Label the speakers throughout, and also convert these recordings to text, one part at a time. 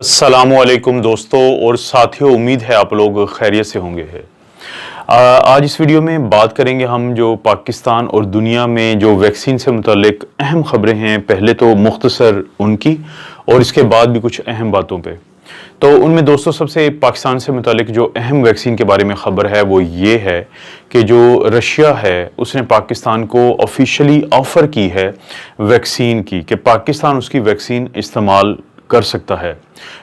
Speaker 1: السلام علیکم دوستوں اور ساتھیوں، امید ہے آپ لوگ خیریت سے ہوں گے۔ آج اس ویڈیو میں بات کریں گے ہم جو پاکستان اور دنیا میں جو ویکسین سے متعلق اہم خبریں ہیں، پہلے تو مختصر ان کی اور اس کے بعد بھی کچھ اہم باتوں پہ۔ تو ان میں دوستوں سب سے پاکستان سے متعلق جو اہم ویکسین کے بارے میں خبر ہے وہ یہ ہے کہ جو رشیا ہے اس نے پاکستان کو آفیشلی آفر کی ہے ویکسین کی کہ پاکستان اس کی ویکسین استعمال کر سکتا ہے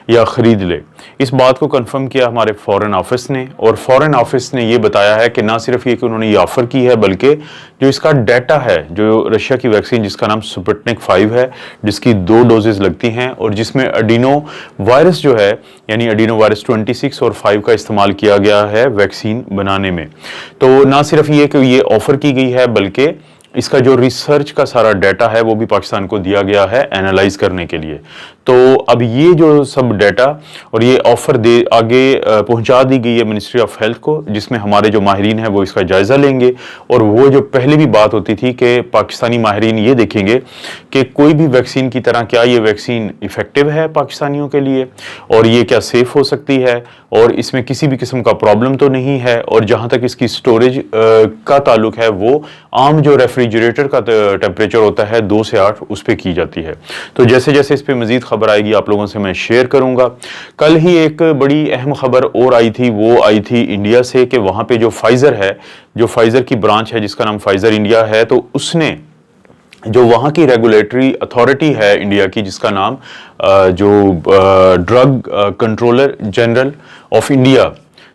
Speaker 1: یا خرید لے۔ اس بات کو کنفرم کیا ہمارے فورن آفس نے، اور فورن آفس نے یہ بتایا ہے کہ نہ صرف یہ کہ انہوں نے یہ آفر کی ہے بلکہ جو اس کا ڈیٹا ہے، جو رشیا کی ویکسین جس کا نام سپوتنک 5 ہے، جس کی 2 ڈوزز لگتی ہیں اور جس میں اڈینو وائرس جو ہے یعنی اڈینو وائرس 26 اور 5 کا استعمال کیا گیا ہے ویکسین بنانے میں، تو نہ صرف یہ کہ یہ آفر کی گئی ہے بلکہ اس کا جو ریسرچ کا سارا ڈیٹا ہے وہ بھی پاکستان کو دیا گیا ہے اینالائز کرنے کے لیے۔ تو اب یہ جو سب ڈیٹا اور یہ آفر آگے پہنچا دی گئی ہے منسٹری آف ہیلتھ کو، جس میں ہمارے جو ماہرین ہیں وہ اس کا جائزہ لیں گے، اور وہ جو پہلے بھی بات ہوتی تھی کہ پاکستانی ماہرین یہ دیکھیں گے کہ کوئی بھی ویکسین کی طرح کیا یہ ویکسین ایفیکٹو ہے پاکستانیوں کے لیے، اور یہ کیا سیف ہو سکتی ہے، اور اس میں کسی بھی قسم کا پرابلم تو نہیں ہے، اور جہاں تک اس کی سٹوریج کا تعلق ہے وہ عام جو ریفریجریٹر کا ٹیمپریچر ہوتا ہے 2 سے 8 اس پہ کی جاتی ہے۔ تو جیسے جیسے اس پہ مزید خبر آئے گی آپ لوگوں سے میں شیئر کروں گا۔ کل ہی ایک بڑی اہم خبر اور آئی تھی، وہ آئی تھی انڈیا سے کہ وہاں پہ جو فائزر ہے، جو فائزر کی برانچ ہے جس کا نام فائزر انڈیا ہے، تو اس نے جو وہاں کی ریگولیٹری اتھارٹی ہے انڈیا کی جس کا نام جو drug controller general of India,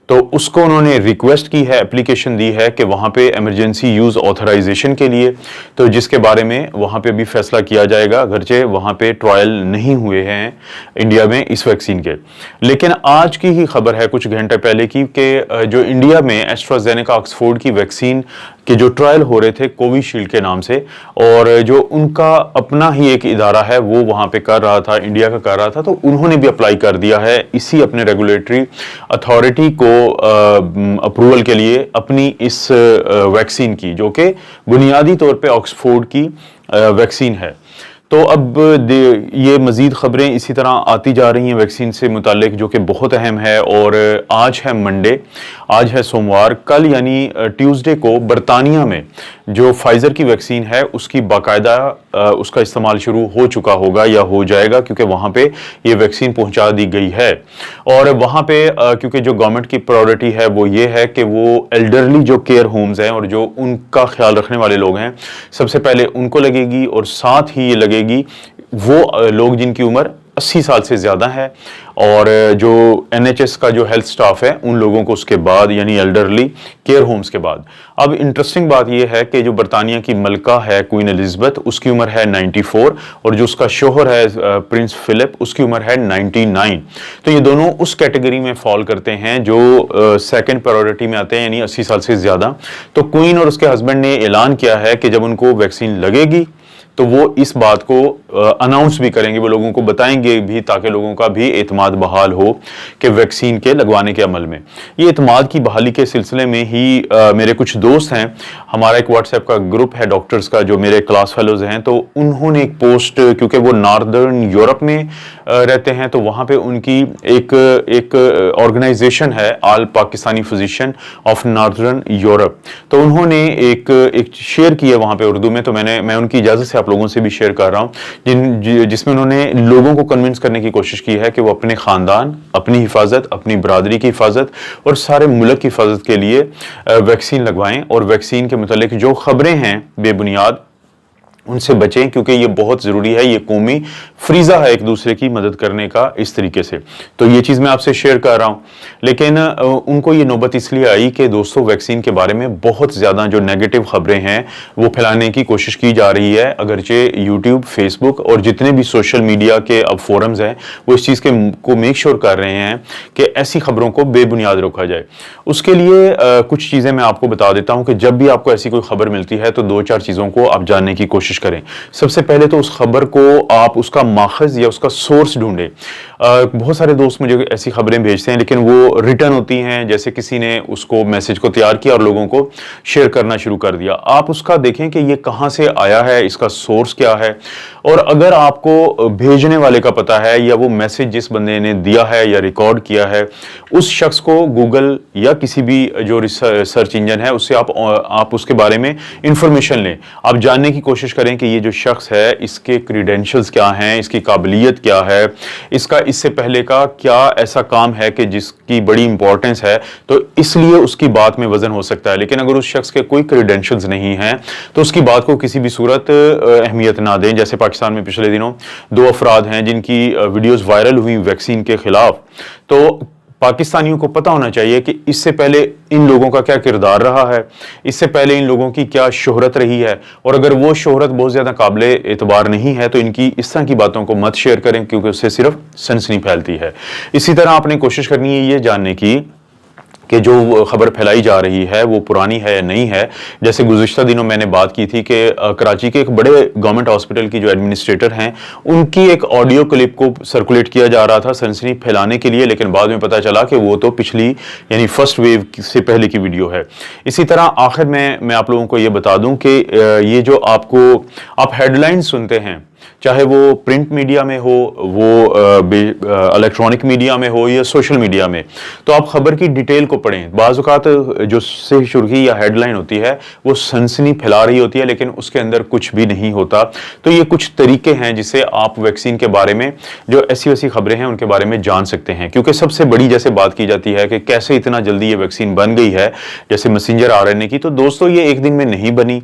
Speaker 1: تو اس کو انہوں نے ریکویسٹ کی ہے، اپلیکیشن دی ہے کہ وہاں پہ ایمرجنسی یوز آتھرائزیشن کے لیے، تو جس کے بارے میں وہاں پہ بھی فیصلہ کیا جائے گا، اگرچہ وہاں پہ ٹرائل نہیں ہوئے ہیں انڈیا میں اس ویکسین کے۔ لیکن آج کی ہی خبر ہے کچھ گھنٹے پہلے کی کہ جو انڈیا میں ایسٹرازینیکا آکسفورڈ کی ویکسین کے جو ٹرائل ہو رہے تھے کووی شیلڈ کے نام سے، اور جو ان کا اپنا ہی ایک ادارہ ہے وہ وہاں پہ کر رہا تھا، انڈیا کا کر رہا تھا، تو انہوں نے بھی اپلائی کر دیا ہے اسی اپنے ریگولیٹری اتھارٹی کو اپروول کے لیے اپنی اس ویکسین کی، جو کہ بنیادی طور پہ آکسفورڈ کی ویکسین ہے۔ تو اب یہ مزید خبریں اسی طرح آتی جا رہی ہیں ویکسین سے متعلق، جو کہ بہت اہم ہے، اور آج ہے منڈے، آج ہے سوموار، کل یعنی ٹیوزڈے کو برطانیہ میں جو فائزر کی ویکسین ہے اس کی باقاعدہ اس کا استعمال شروع ہو چکا ہوگا یا ہو جائے گا، کیونکہ وہاں پہ یہ ویکسین پہنچا دی گئی ہے، اور وہاں پہ کیونکہ جو گورنمنٹ کی پرائورٹی ہے وہ یہ ہے کہ وہ ایلڈرلی جو کیئر ہومز ہیں اور جو ان کا خیال رکھنے والے لوگ ہیں سب سے پہلے ان کو لگے گی، اور ساتھ ہی یہ لگے گی وہ لوگ جن کی عمر 80 سال سے زیادہ ہے، اور جو NHS کا جو ہیلتھ سٹاف ہے ان لوگوں کو اس کے بعد یعنی ایلڈرلی کیئر ہومز کے بعد۔ اب انٹرسٹنگ بات یہ ہے کہ جو برطانیہ کی ملکہ ہے کوئین الزبتھ، اس کی عمر ہے 94، اور جو اس کا شوہر ہے پرنس فلپ، اس کی عمر ہے 99۔ تو یہ دونوں اس کیٹیگری میں فال کرتے ہیں جو سیکنڈ پرائورٹی میں آتے ہیں، یعنی 80 سال سے زیادہ۔ تو کوئین اور اس کے ہسبینڈ نے اعلان کیا ہے کہ جب ان کو ویکسین لگے گی تو وہ اس بات کو اناؤنس بھی کریں گے، وہ لوگوں کو بتائیں گے بھی، تاکہ لوگوں کا بھی اعتماد بحال ہو کہ ویکسین کے لگوانے کے عمل میں۔ یہ اعتماد کی بحالی کے سلسلے میں ہی میرے کچھ دوست ہیں، ہمارا ایک واٹس ایپ کا گروپ ہے ڈاکٹرز کا جو میرے کلاس فیلوز ہیں، تو انہوں نے ایک پوسٹ، کیونکہ وہ ناردرن یورپ میں رہتے ہیں، تو وہاں پہ ان کی ایک آرگنائزیشن ہے all Pakistani physician of northern Europe, تو انہوں نے ایک شیئر کیا وہاں پہ اردو میں، تو میں ان کی اجازت سے آپ لوگوں سے بھی شیئر کر رہا ہوں، جس میں انہوں نے لوگوں کو کنونس کرنے کی کوشش کی ہے کہ وہ اپنے خاندان، اپنی حفاظت، اپنی برادری کی حفاظت اور سارے ملک کی حفاظت کے لیے ویکسین لگوائیں، اور ویکسین کے متعلق جو خبریں ہیں بے بنیاد ان سے بچیں، کیونکہ یہ بہت ضروری ہے، یہ قومی فریضہ ہے ایک دوسرے کی مدد کرنے کا اس طریقے سے۔ تو یہ چیز میں آپ سے شیئر کر رہا ہوں، لیکن ان کو یہ نوبت اس لیے آئی کہ دوستوں ویکسین کے بارے میں بہت زیادہ جو نیگیٹو خبریں ہیں وہ پھیلانے کی کوشش کی جا رہی ہے، اگرچہ یوٹیوب، فیس بک اور جتنے بھی سوشل میڈیا کے اب فورمز ہیں وہ اس چیز کو میک شور کر رہے ہیں کہ ایسی خبروں کو بے بنیاد روکا جائے۔ اس کے لیے کچھ چیزیں میں آپ کو بتا دیتا ہوں کہ جب بھی آپ کو ایسی کوئی خبر ملتی ہے تو 2-4 چیزوں کو آپ جاننے کی کوشش کوشش کریں. سب سے پہلے تو اس خبر کو آپ اس کا ماخذ یا اس کا سورس ڈھونڈیں. بہت سارے دوست مجھے ایسی خبریں بھیجتے ہیں لیکن وہ ریٹرن ہوتی ہیں جیسے کسی نے اس کو میسج کو تیار کیا اور لوگوں کو شیئر کرنا شروع کر دیا. آپ اس کا دیکھیں کہ یہ کہاں سے آیا ہے, اس کا سورس کیا ہے, اور اگر آپ کو بھیجنے والے کا پتہ ہے یا وہ میسج جس بندے نے دیا ہے یا ریکارڈ کیا ہے اس شخص کو گوگل یا کسی بھی جو سرچ انجن ہے اس سے آپ اس کے بارے میں انفارمیشن لیں. آپ جاننے کی کوشش کریں کہ یہ جو شخص ہے اس کے کریڈینشلز کیا ہیں, اس کی قابلیت کیا ہے, اس سے پہلے کا کیا ایسا کام ہے کہ جس کی بڑی امپورٹنس ہے, تو اس لیے اس کی بات میں وزن ہو سکتا ہے. لیکن اگر اس شخص کے کوئی کریڈینشلز نہیں ہیں تو اس کی بات کو کسی بھی صورت اہمیت نہ دیں. جیسے پاکستان میں پچھلے دنوں 2 افراد ہیں جن کی ویڈیوز وائرل ہوئی ویکسین کے خلاف, تو پاکستانیوں کو پتہ ہونا چاہیے کہ اس سے پہلے ان لوگوں کا کیا کردار رہا ہے, اس سے پہلے ان لوگوں کی کیا شہرت رہی ہے, اور اگر وہ شہرت بہت زیادہ قابل اعتبار نہیں ہے تو ان کی اس طرح کی باتوں کو مت شیئر کریں کیونکہ اس سے صرف سنسنی پھیلتی ہے. اسی طرح آپ نے کوشش کرنی ہے یہ جاننے کی کہ جو خبر پھیلائی جا رہی ہے وہ پرانی ہے یا نہیں ہے. جیسے گزشتہ دنوں میں نے بات کی تھی کہ کراچی کے ایک بڑے گورنمنٹ ہاسپٹل کی جو ایڈمنسٹریٹر ہیں ان کی ایک آڈیو کلپ کو سرکولیٹ کیا جا رہا تھا سنسنی پھیلانے کے لیے, لیکن بعد میں پتہ چلا کہ وہ تو پچھلی یعنی فرسٹ ویو سے پہلے کی ویڈیو ہے. اسی طرح آخر میں آپ لوگوں کو یہ بتا دوں کہ یہ جو آپ ہیڈ لائن سنتے ہیں چاہے وہ پرنٹ میڈیا میں ہو, وہ الیکٹرانک میڈیا میں ہو یا سوشل میڈیا میں, تو آپ خبر کی ڈیٹیل کو پڑھیں. بعض اوقات جو سرخی یا ہیڈ لائن ہوتی ہے وہ سنسنی پھیلا رہی ہوتی ہے لیکن اس کے اندر کچھ بھی نہیں ہوتا. تو یہ کچھ طریقے ہیں جس سے آپ ویکسین کے بارے میں جو ایسی خبریں ہیں ان کے بارے میں جان سکتے ہیں. کیونکہ سب سے بڑی جیسے بات کی جاتی ہے کہ کیسے اتنا جلدی یہ ویکسین بن گئی ہے جیسے میسنجر RNA کی, تو دوستو یہ ایک دن میں نہیں بنی.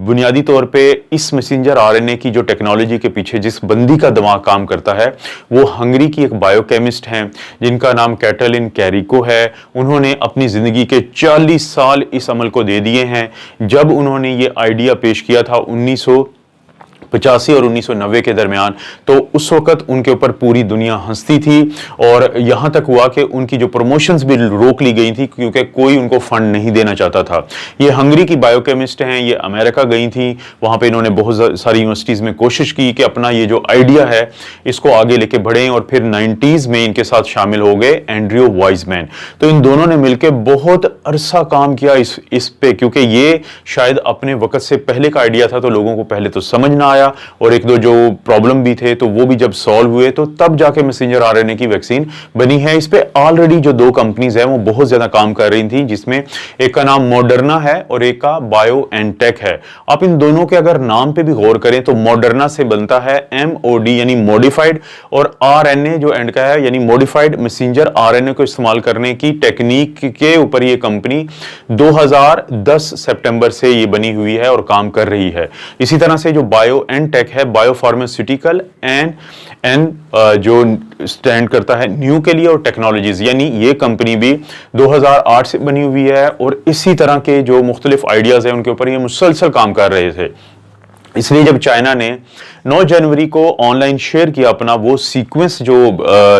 Speaker 1: بنیادی طور پہ اس میسنجر RNA کی جو ٹیکنالوجی کے پیچھے جس بندی کا دماغ کام کرتا ہے وہ ہنگری کی ایک بائیو کیمسٹ ہیں جن کا نام کیٹلن کیریکو ہے. انہوں نے اپنی زندگی کے 40 سال اس عمل کو دے دیے ہیں. جب انہوں نے یہ آئیڈیا پیش کیا تھا 1985 اور 1990 کے درمیان, تو اس وقت ان کے اوپر پوری دنیا ہنستی تھی اور یہاں تک ہوا کہ ان کی جو پروموشنز بھی روک لی گئی تھی کیونکہ کوئی ان کو فنڈ نہیں دینا چاہتا تھا. یہ ہنگری کی بائیو کیمسٹ ہیں, یہ امریکہ گئی تھیں, وہاں پہ انہوں نے بہت ساری یونیورسٹیز میں کوشش کی کہ اپنا یہ جو آئیڈیا ہے اس کو آگے لے کے بڑھیں, اور پھر 90s میں ان کے ساتھ شامل ہو گئے اینڈریو وائزمین. تو ان دونوں نے مل کے بہت عرصہ کام کیا اس پہ, کیونکہ یہ شاید اپنے وقت سے پہلے کا آئیڈیا تھا تو لوگوں کو پہلے تو سمجھ نہ آیا, اور ایک دو جو پرابلم بھی تھے تو وہ بھی جب سالو ہوئے تو تب جا کے میسنجر RNA کی ویکسین بنی ہے. اس پہ آلریڈی جو 2 کمپنیز ہیں وہ بہت زیادہ کام کر رہی تھیں, جس میں ایک کا نام ماڈرنا ہے اور ایک کا بایو این ٹیک ہے. آپ ان دونوں کے اگر نام پہ بھی غور کریں تو ماڈرنا سے بنتا ہے MOD یعنی موڈیفائڈ, اور RNA جو اینڈ کا ہے یعنی موڈیفائڈ میسنجر RNA کو استعمال کرنے کی ٹیکنیک کے اوپر یہ کمپنی 2010 سپٹمبر سے یہ بنی ہوئی ہے اور کام کر رہی ہے. اسی طرح سے جو بایو این ٹیک ہے بایو فارماسیوٹیکل این جو سٹینڈ کرتا ہے نیو کے لیے اور ٹیکنالوجیز, یعنی یہ کمپنی بھی 2008 سے بنی ہوئی ہے اور اسی طرح کے جو مختلف آئیڈیاز ہیں ان کے اوپر یہ مسلسل کام کر رہے تھے. اس لیے جب چائنا نے 9 جنوری کو آن لائن شیئر کیا اپنا وہ سیکوینس جو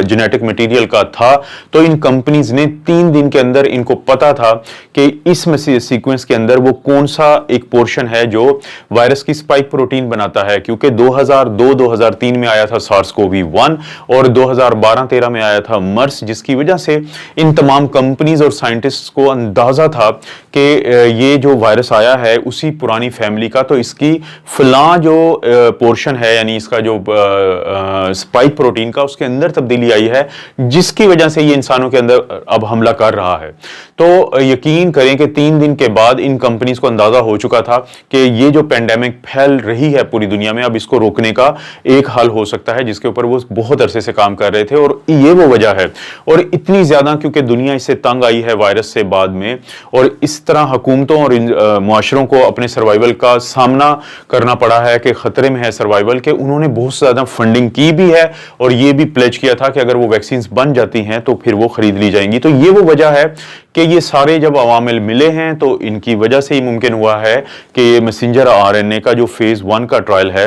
Speaker 1: جینیٹک مٹیریل کا تھا, تو ان کمپنیز نے 3 دن کے اندر ان کو پتا تھا کہ اس سیکوینس کے اندر وہ کون سا ایک پورشن ہے جو وائرس کی سپائک پروٹین بناتا ہے. کیونکہ 2002-2003 میں آیا تھا SARS-CoV-1 اور 2012-13 میں آیا تھا مرس, جس کی وجہ سے ان تمام کمپنیز اور سائنٹسٹ کو اندازہ تھا کہ یہ جو وائرس آیا ہے اسی پرانی فیملی کا, تو اس کی فلاں جو پورشن ہے یعنی اس کا جو سپائک پروٹین کا اس کے اندر تبدیلی آئی ہے جس کی وجہ سے یہ انسانوں کے اندر اب حملہ کر رہا ہے. تو یقین کریں کہ 3 دن کے بعد ان کمپنیز کو اندازہ ہو چکا تھا کہ یہ جو پینڈیمک پھیل رہی ہے پوری دنیا میں اب اس کو روکنے کا ایک حل ہو سکتا ہے, جس کے اوپر وہ بہت عرصے سے کام کر رہے تھے. اور یہ وہ وجہ ہے, اور اتنی زیادہ کیونکہ دنیا اس سے تنگ آئی ہے وائرس سے بعد میں, اور اس طرح حکومتوں اور معاشروں کو اپنے سروائیول کا سامنا کرنا پڑا ہے کہ خطرے میں ہے سروائیول, کہ انہوں نے بہت زیادہ فنڈنگ کی بھی ہے اور یہ بھی پلیج کیا تھا کہ اگر وہ ویکسینز بن جاتی ہیں تو پھر وہ خرید لی جائیں گی. تو یہ وہ وجہ ہے کہ یہ سارے جب عوامل ملے ہیں تو ان کی وجہ سے ہی ممکن ہوا ہے کہ یہ میسنجر RNA کا جو فیز 1 کا ٹرائل ہے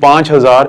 Speaker 1: 5000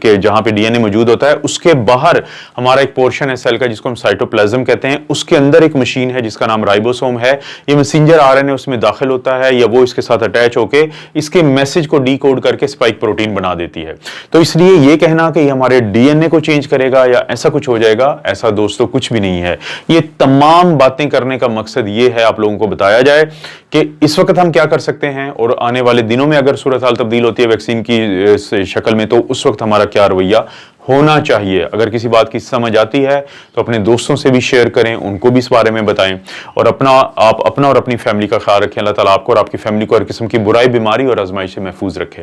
Speaker 1: کے جہاں پہ DNA موجود ہوتا ہے اس کے باہر ہمارا ایک پورشن ہے سیل کا جس کو ہم سائٹوپلازم کہتے ہیں، اس کے اندر ایک مشین ہے جس کا نام رائبوسوم ہے. یہ میسنجر RNA اس میں داخل ہوتا ہے یا وہ اس کے ساتھ اٹیچ ہو کے اس کے میسج کو ڈی کوڈ کر کے اسپائک پروٹین بنا دیتی ہے. تو اس لیے یہ کہنا کہ یہ ہمارے DNA کو چینج کرے گا یا ایسا کچھ ہو جائے گا، ایسا دوستو کچھ بھی نہیں ہے. یہ تمام باتیں کرنے کا مقصد یہ ہے آپ لوگوں کو بتایا جائے کہ اس وقت ہم کیا کر سکتے ہیں، اور آنے والے دنوں میں اگر صورتحال تبدیل ہوتی ہے ویکسین کی شکل میں تو اس وقت ہمارا کیا رویہ ہونا چاہیے. اگر کسی بات کی سمجھ آتی ہے تو اپنے دوستوں سے بھی شیئر کریں، ان کو بھی اس بارے میں بتائیں، اور آپ اپنا اور اپنی فیملی کا خیال رکھیں. اللہ تعالیٰ آپ کو اور آپ کی فیملی کو ہر قسم کی برائی، بیماری اور آزمائش سے محفوظ رکھے.